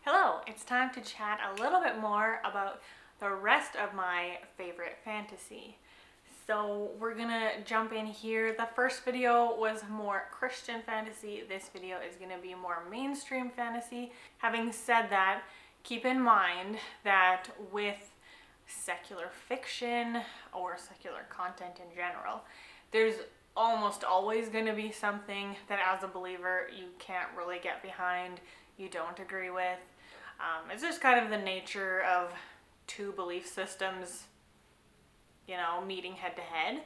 Hello, it's time to chat a little bit more about the rest of my favorite fantasy. So we're gonna jump in here. The first video was more Christian fantasy. This video is gonna be more mainstream fantasy. Having said that, keep in mind that with secular fiction or secular content in general, there's almost always going to be something that as a believer you can't really get behind, you don't agree with. It's just kind of the nature of two belief systems, meeting head to head.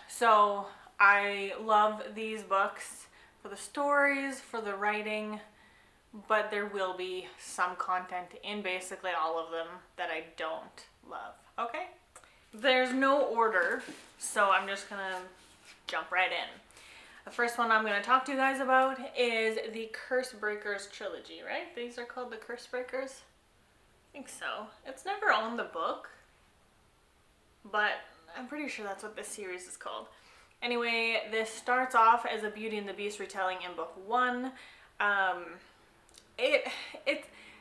So I love these books for the stories, for the writing, but there will be some content in basically all of them that I don't love. Okay? There's no order, so I'm just gonna jump right in. The first one I'm going to talk to you guys about is the Curse Breakers trilogy, right? These are called the Curse Breakers? I think so. It's never on the book, but I'm pretty sure that's what this series is called. Anyway, this starts off as a Beauty and the Beast retelling in book one.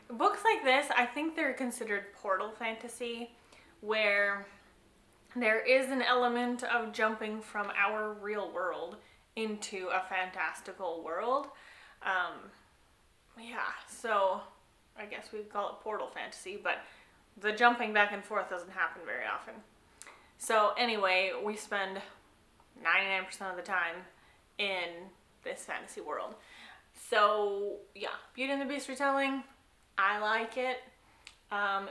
Books like this, I think they're considered portal fantasy, where there is an element of jumping from our real world into a fantastical world. So I guess we'd call it portal fantasy, but the jumping back and forth doesn't happen very often. So anyway, we spend 99% of the time in this fantasy world. So yeah, Beauty and the Beast retelling, I like it.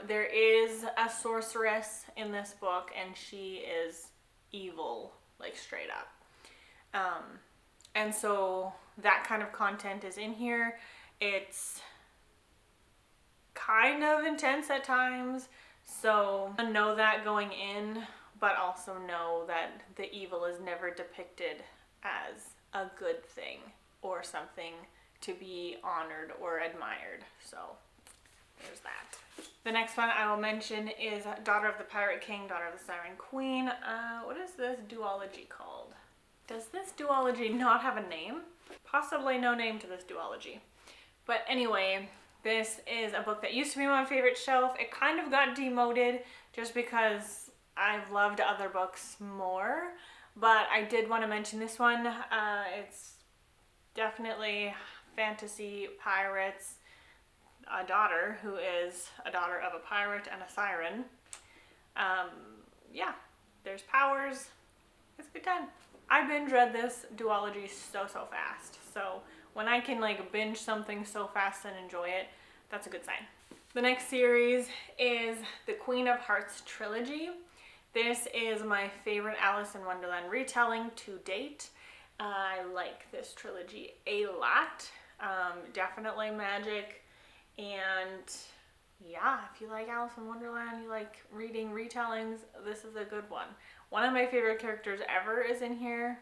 There is a sorceress in this book, and she is evil, like straight up. And so that kind of content is in here. It's kind of intense at times, so know that going in, but also know that the evil is never depicted as a good thing or something to be honored or admired. So there's that. The next one I will mention is Daughter of the Pirate King, Daughter of the Siren Queen. What is this duology called? Does this duology not have a name? Possibly no name to this duology. But anyway, this is a book that used to be my favorite shelf. It kind of got demoted just because I've loved other books more. But I did want to mention this one. It's definitely fantasy, pirates, a daughter who is a daughter of a pirate and a siren. There's powers. It's a good time. I binge read this duology so fast. So when I can binge something so fast and enjoy it, that's a good sign. The next series is the Queen of Hearts trilogy. This is my favorite Alice in Wonderland retelling to date. I like this trilogy a lot. Definitely magic. And yeah, if you like Alice in Wonderland, you like reading retellings, this is a good one. One of my favorite characters ever is in here.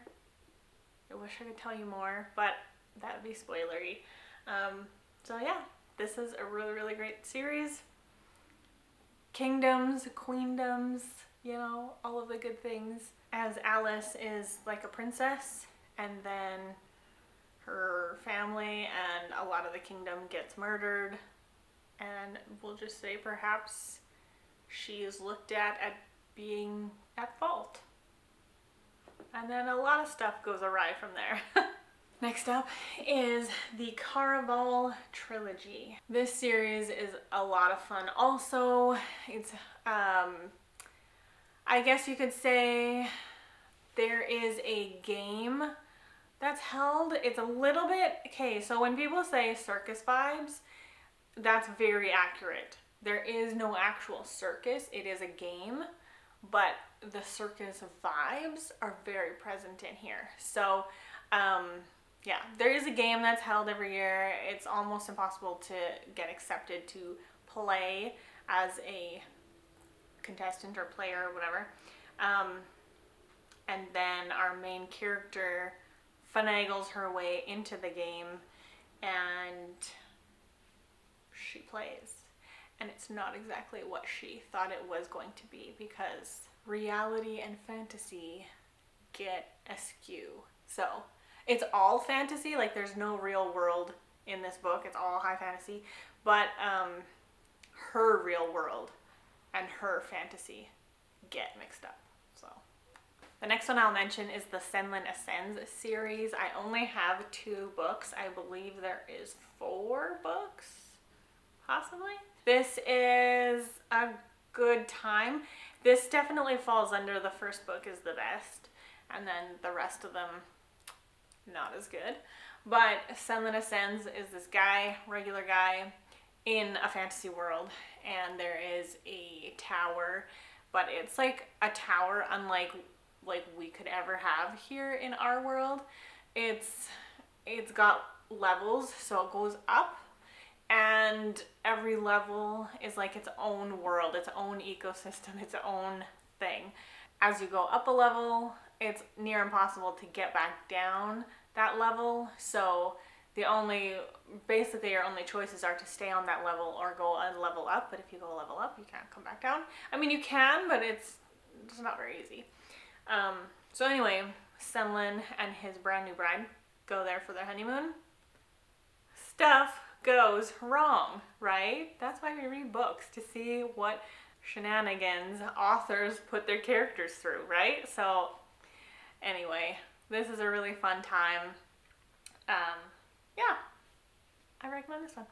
I wish I could tell you more, but that would be spoilery. So yeah, this is a really great series. Kingdoms, queendoms, all of the good things. As Alice is like a princess, and then her family and a lot of the kingdom gets murdered, and we'll just say perhaps she is looked at being at fault. And then a lot of stuff goes awry from there. Next up is the Caraval trilogy. This series is a lot of fun also. It's, I guess you could say there is a game that's held. It's a little bit, okay, so when people say circus vibes, that's very accurate. There is no actual circus, it is a game, but the circus vibes are very present in here. So, yeah, there is a game that's held every year. It's almost impossible to get accepted to play as a contestant or player or whatever. And then our main character finagles her way into the game and she plays. And it's not exactly what she thought it was going to be, because reality and fantasy get askew. So it's all fantasy, like there's no real world in this book. It's all high fantasy, but her real world and her fantasy get mixed up. So the next one I'll mention is the Senlin Ascends series. I only have 2 books. I believe there is 4 books, possibly. This is a good time. This definitely falls under the first book is the best, and then the rest of them not as good. But Senlin Ascends is this guy, regular guy, in a fantasy world, and there is a tower, but it's like a tower unlike we could ever have here in our world. It's got levels, so it goes up, and every level is like its own world, its own ecosystem, its own thing. As you go up a level, it's near impossible to get back down that level, so basically your only choices are to stay on that level or go a level up. But if you go a level up, you can't come back down. I mean, you can, but it's not very easy. So anyway, Senlin and his brand new bride go there for their honeymoon. Stuff goes wrong, right? That's why we read books, to see what shenanigans authors put their characters through, right? So anyway, this is a really fun time. Yeah, I recommend this one.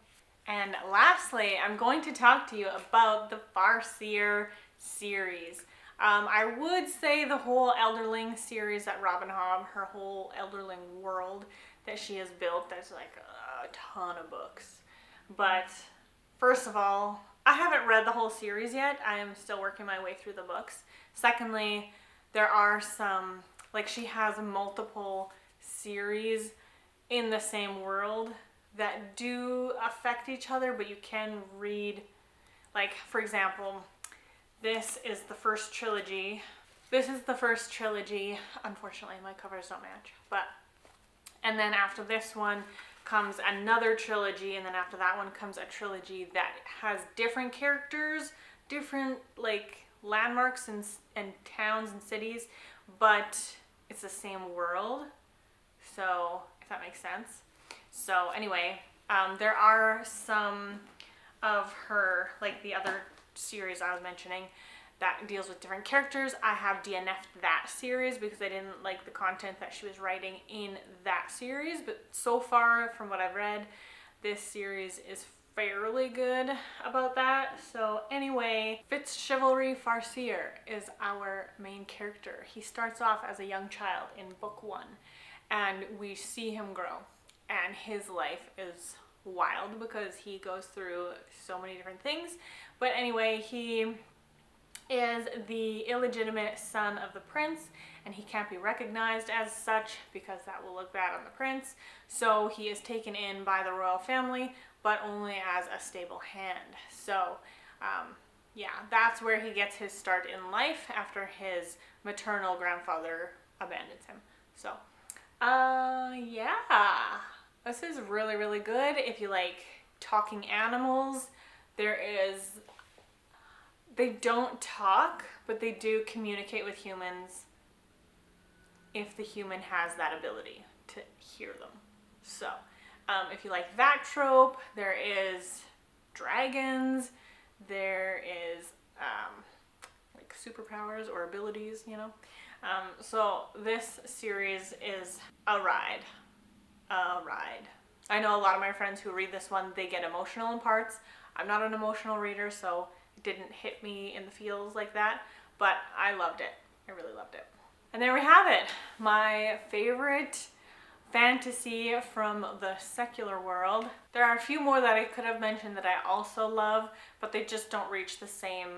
And lastly, I'm going to talk to you about the Farseer series. I would say the whole Elderling series that Robin Hobb, her whole Elderling world that she has built, there's like a ton of books. But first of all, I haven't read the whole series yet. I am still working my way through the books. Secondly, there are some, like she has multiple series in the same world that do affect each other, but you can read, like for example, this is the first trilogy. Unfortunately, my covers don't match, and then after this one comes another trilogy, and then after that one comes a trilogy that has different characters, different like landmarks and towns and cities, but it's the same world. So if that makes sense. So anyway, there are some of her, like the other series I was mentioning, that deals with different characters. I have DNF'd that series because I didn't like the content that she was writing in that series, but so far from what I've read, this series is fairly good about that. So anyway, Fitzchivalry Farseer is our main character. He starts off as a young child in book 1, and we see him grow, and his life is wild because he goes through so many different things. But anyway, he is the illegitimate son of the prince, and he can't be recognized as such because that will look bad on the prince. So he is taken in by the royal family, but only as a stable hand. So yeah, that's where he gets his start in life after his maternal grandfather abandons him. So yeah, this is really, really good. If you like talking animals, they don't talk, but they do communicate with humans if the human has that ability to hear them. So if you like that trope, there is dragons, there is like superpowers or abilities, you know. So this series is a ride. I know a lot of my friends who read this one, they get emotional in parts. I'm not an emotional reader, so it didn't hit me in the feels like that, but I loved it. I really loved it. And there we have it. My favorite fantasy from the secular world. There are a few more that I could have mentioned that I also love, but they just don't reach the same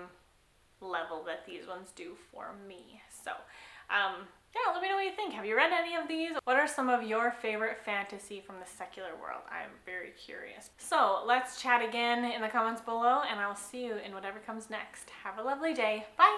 level that these ones do for me. So yeah, let me know what you think. Have you read any of these? What are some of your favorite fantasy from the secular world? I'm very curious. So let's chat again in the comments below, and I'll see you in whatever comes next. Have a lovely day. Bye!